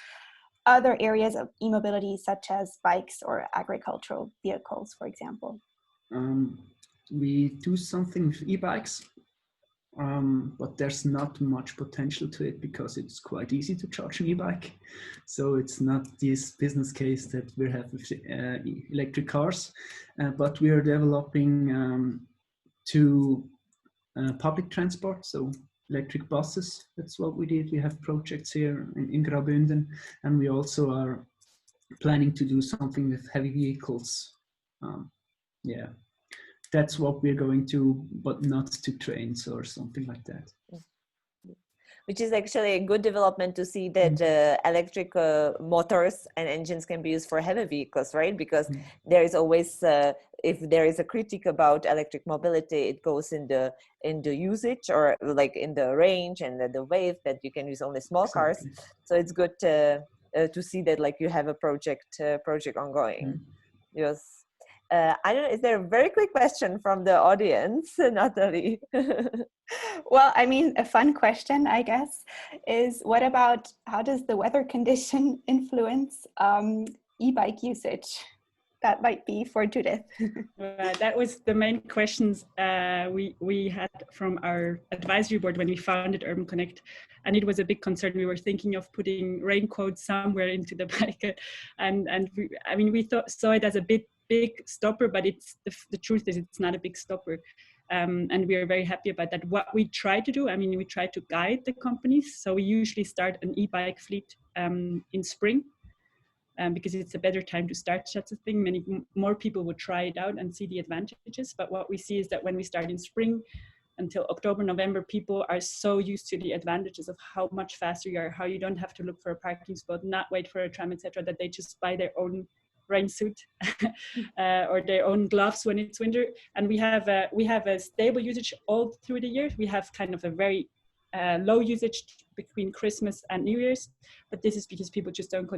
other areas of e-mobility such as bikes or agricultural vehicles, for example? We do something with e-bikes, but there's not much potential to it because it's quite easy to charge an e-bike. So it's not this business case that we have with electric cars, but we are developing to public transport, so electric buses. That's what we did. We have projects here in Graubünden, and we also are planning to do something with heavy vehicles. Yeah. That's what we're going to, but not to trains or something like that. Which is actually a good development to see that electric motors and engines can be used for heavy vehicles, right? Because there is always, if there is a critique about electric mobility, it goes in the usage or in the range and the weight that you can use only small cars. So it's good to see that you have a project ongoing. Yes. I don't know, is there a very quick question from the audience, Nathalie? Well, I mean, a fun question, I guess, is what about how does the weather condition influence e-bike usage? That might be for Judith. That was the main questions we had from our advisory board when we founded Urban Connect, and it was a big concern. We were thinking of putting raincoats somewhere into the bike, and we saw it as a big stopper, but it's the truth is it's not a big stopper, and we are very happy about that. What we try to do, we try to guide the companies. So we usually start an e-bike fleet in spring, because it's a better time to start such a thing. Many more people would try it out and see the advantages. But what we see is that when we start in spring, until October, November, people are so used to the advantages of how much faster you are, how you don't have to look for a parking spot, not wait for a tram, etc., that they just buy their own rain suit or their own gloves when it's winter. And we have a stable usage all through the year. We have kind of a very low usage between Christmas and New Year's, but this is because people just don't go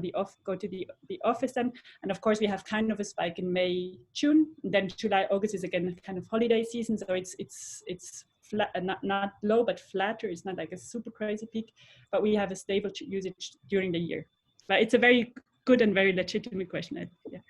to the office then. And of course, we have kind of a spike in May, June. And then July, August is again kind of holiday season, so it's flat, not low, but flatter. It's not like a super crazy peak, but we have a stable usage during the year. But it's a very good and very legitimate question. Yeah.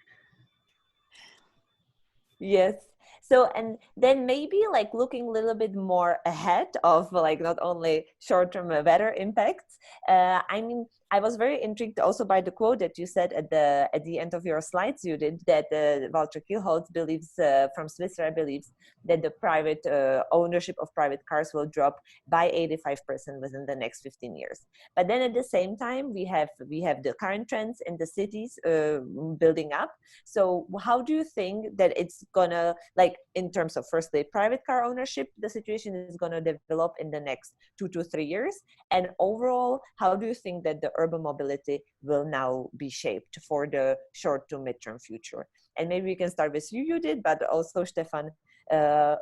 Yes. So, and then maybe like looking a little bit more ahead of like not only short-term weather impacts. I mean, I was very intrigued also by the quote that you said at the end of your slides, Judith, that Walter Kielholz believes from Switzerland believes that the private ownership of private cars will drop by 85% within the next 15 years. But then at the same time, we have the current trends in the cities building up. So how do you think that it's gonna, like in terms of firstly private car ownership, the situation is gonna develop in the next 2 to 3 years? And overall, how do you think that the urban mobility will now be shaped for the short to midterm future? And maybe we can start with you, Judith, but also Stefan,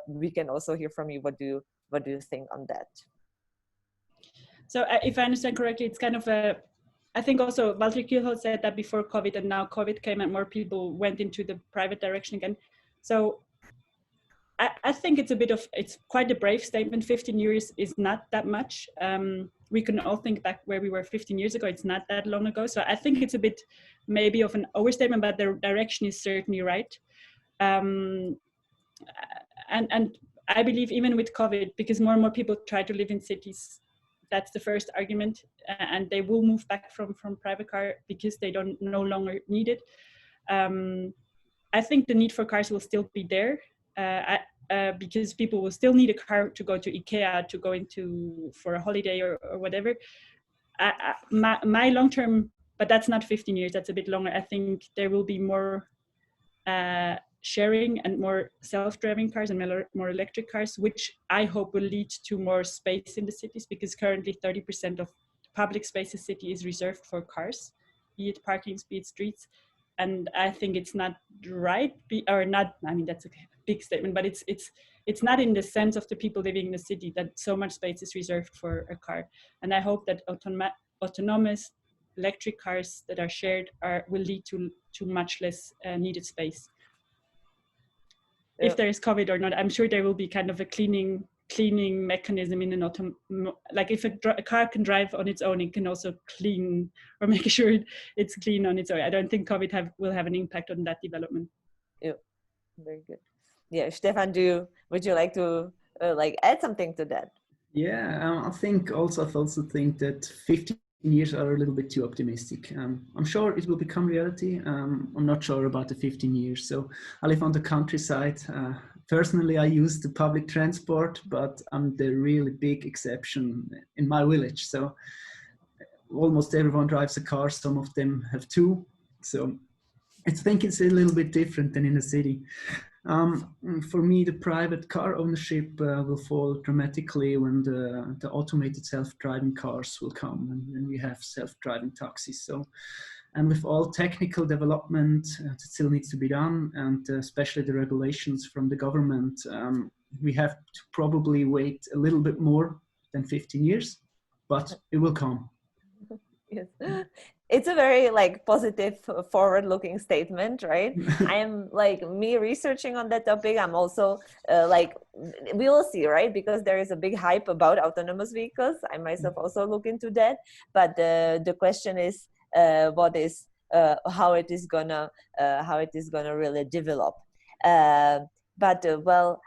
we can also hear from you. What do you think on that? So if I understand correctly, it's kind of I think also Walter Kielholz said that before COVID, and now COVID came and more people went into the private direction again. So I think it's quite a brave statement. 15 years is not that much. We can all think back where we were 15 years ago. It's not that long ago. So I think it's a bit maybe of an overstatement, but the direction is certainly right. And I believe even with COVID, because more and more people try to live in cities, that's the first argument, and they will move back from private car because they don't no longer need it. I think the need for cars will still be there. Because people will still need a car to go to IKEA, to go for a holiday or whatever. My long-term, but that's not 15 years, that's a bit longer. I think there will be more sharing and more self-driving cars and more electric cars, which I hope will lead to more space in the cities, because currently 30% of public space in the city is reserved for cars, be it parking, be it streets. And I think it's not right, or not, I mean, that's a big statement, but it's not in the sense of the people living in the city that so much space is reserved for a car. And I hope that autonomous electric cars that are shared will lead to much less needed space. Yeah. If there is COVID or not, I'm sure there will be kind of a cleaning mechanism in an like if a car can drive on its own, it can also clean or make sure it's clean on its own. I don't think COVID will have an impact on that development. Yeah, very good. Yeah, Stefan, would you like to like add something to that? Yeah, I also think that 15 years are a little bit too optimistic. I'm sure it will become reality. I'm not sure about the 15 years. So I live on the countryside. Personally, I use the public transport, but I'm the really big exception in my village. So almost everyone drives a car. Some of them have two. So I think it's a little bit different than in the city. For me, the private car ownership will fall dramatically when the automated self-driving cars will come, and when we have self-driving taxis. So, and with all technical development that still needs to be done, and especially the regulations from the government, we have to probably wait a little bit more than 15 years, but it will come. Yes. It's a very like positive forward-looking statement, right? I am like me researching on that topic. I'm also like, we will see, right? Because there is a big hype about autonomous vehicles. I myself also look into that. But the question is, how it is gonna really develop. Well,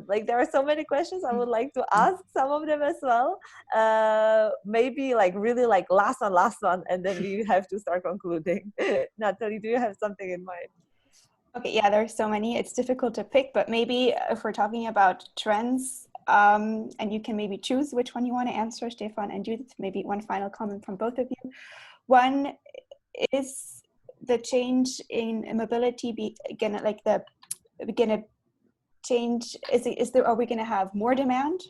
like there are so many questions I would like to ask, some of them as well. Maybe like really like last one, and then we have to start concluding. Nathalie, do you have something in mind? Okay, yeah, there are so many. It's difficult to pick, but maybe if we're talking about trends, and you can maybe choose which one you want to answer, Stefan and Judith, maybe one final comment from both of you. One is the change in mobility be gonna like the gonna change? Are we gonna have more demand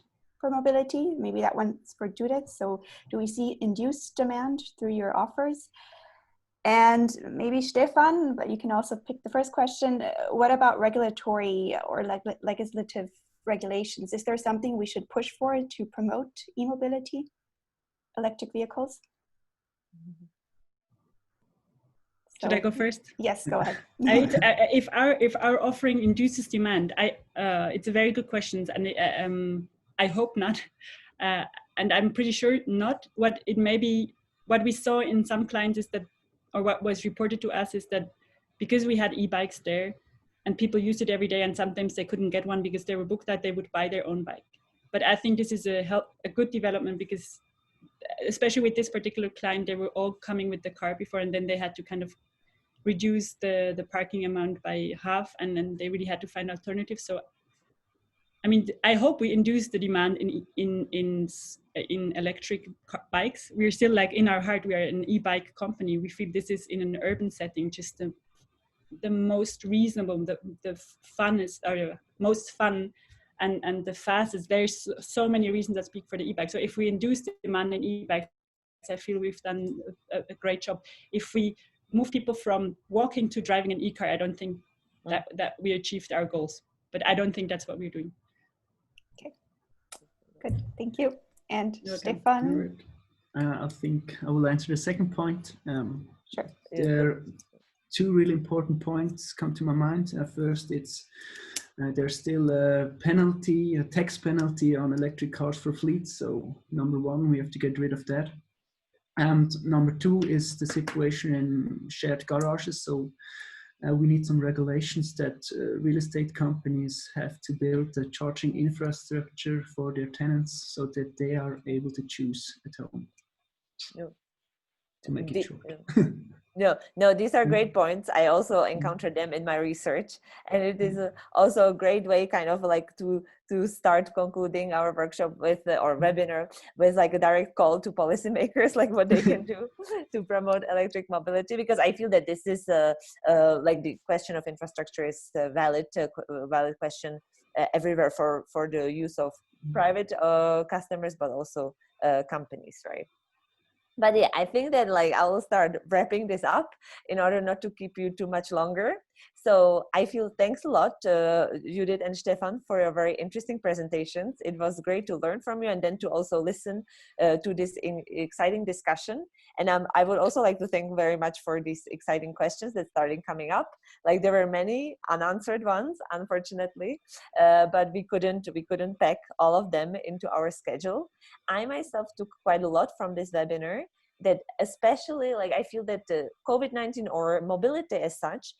for mobility? Maybe that one's for Judith. So do we see induced demand through your offers? And maybe Stefan, but you can also pick the first question. What about regulatory or legislative regulations? Is there something we should push for to promote e-mobility, electric vehicles? Should I go first? Yes, go ahead. If our offering induces demand, it's a very good question, and I hope not, and I'm pretty sure not. What we saw in some clients is that, or what was reported to us is that because we had e-bikes there and people used it every day and sometimes they couldn't get one because they were booked out, they would buy their own bike. But I think this is a good development because especially with this particular client, they were all coming with the car before and then they had to kind of reduce the parking amount by half and then they really had to find alternatives. So I mean, I hope we induce the demand in electric bikes. We're still like in our heart, we are an e-bike company. We feel this is in an urban setting, just the most reasonable, the funnest, or most fun and the fastest. There's so many reasons that speak for the e-bike. So if we induce the demand in e-bikes, I feel we've done a great job. If we move people from walking to driving an e-car, I don't think that we achieved our goals. But I don't think that's what we're doing. Okay, good, thank you. And Okay. Stefan? I think I will answer the second point. Sure. There are two really important points come to my mind. First, there's still a tax penalty on electric cars for fleets. So number one, we have to get rid of that. And number two is the situation in shared garages. So we need some regulations that real estate companies have to build a charging infrastructure for their tenants so that they are able to choose at home. No. To make it short. No, these are great points. I also encountered them in my research, and it is also a great way kind of like to start concluding our workshop with or webinar with like a direct call to policymakers, like what they can do to promote electric mobility, because I feel that this is like the question of infrastructure is a valid question everywhere for the use of private customers, but also companies, right? But yeah, I think that like I will start wrapping this up in order not to keep you too much longer. So I feel thanks a lot, Judith and Stefan, for your very interesting presentations. It was great to learn from you and then to also listen to this exciting discussion. And I would also like to thank very much for these exciting questions that started coming up. Like there were many unanswered ones, unfortunately, but we couldn't pack all of them into our schedule. I myself took quite a lot from this webinar, that especially like I feel that the COVID-19 or mobility as such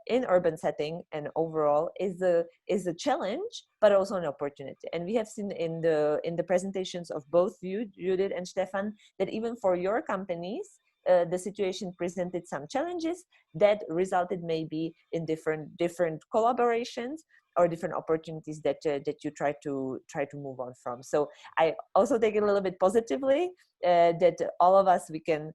in urban setting and overall is a challenge, but also an opportunity. And we have seen in the presentations of both you, Judith and Stefan, that even for your companies, the situation presented some challenges that resulted maybe in different collaborations or different opportunities that you try to move on from. So I also take it a little bit positively that all of us we can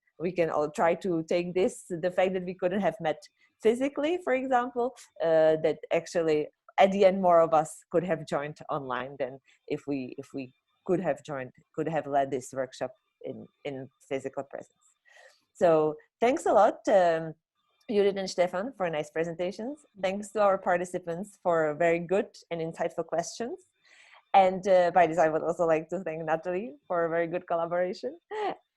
all try to take this, the fact that we couldn't have met physically, for example, that actually at the end more of us could have joined online than if we could have led this workshop in physical presence. So thanks a lot, Judith and Stefan, for nice presentations. Thanks to our participants for very good and insightful questions. And by this, I would also like to thank Nathalie for a very good collaboration.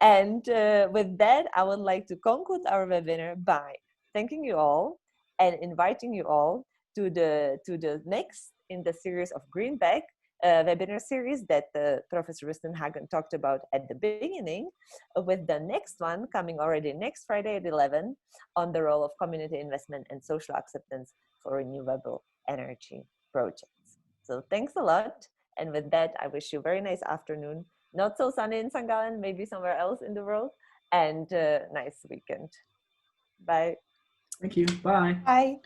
And with that, I would like to conclude our webinar by thanking you all and inviting you all to the next in the series of Greenback webinar series that Professor Hagen talked about at the beginning, with the next one coming already next Friday at 11 on the role of community investment and social acceptance for renewable energy projects. So thanks a lot. And with that, I wish you a very nice afternoon. Not so sunny in St. Gallen, maybe somewhere else in the world, and nice weekend. Bye. Thank you. Bye. Bye.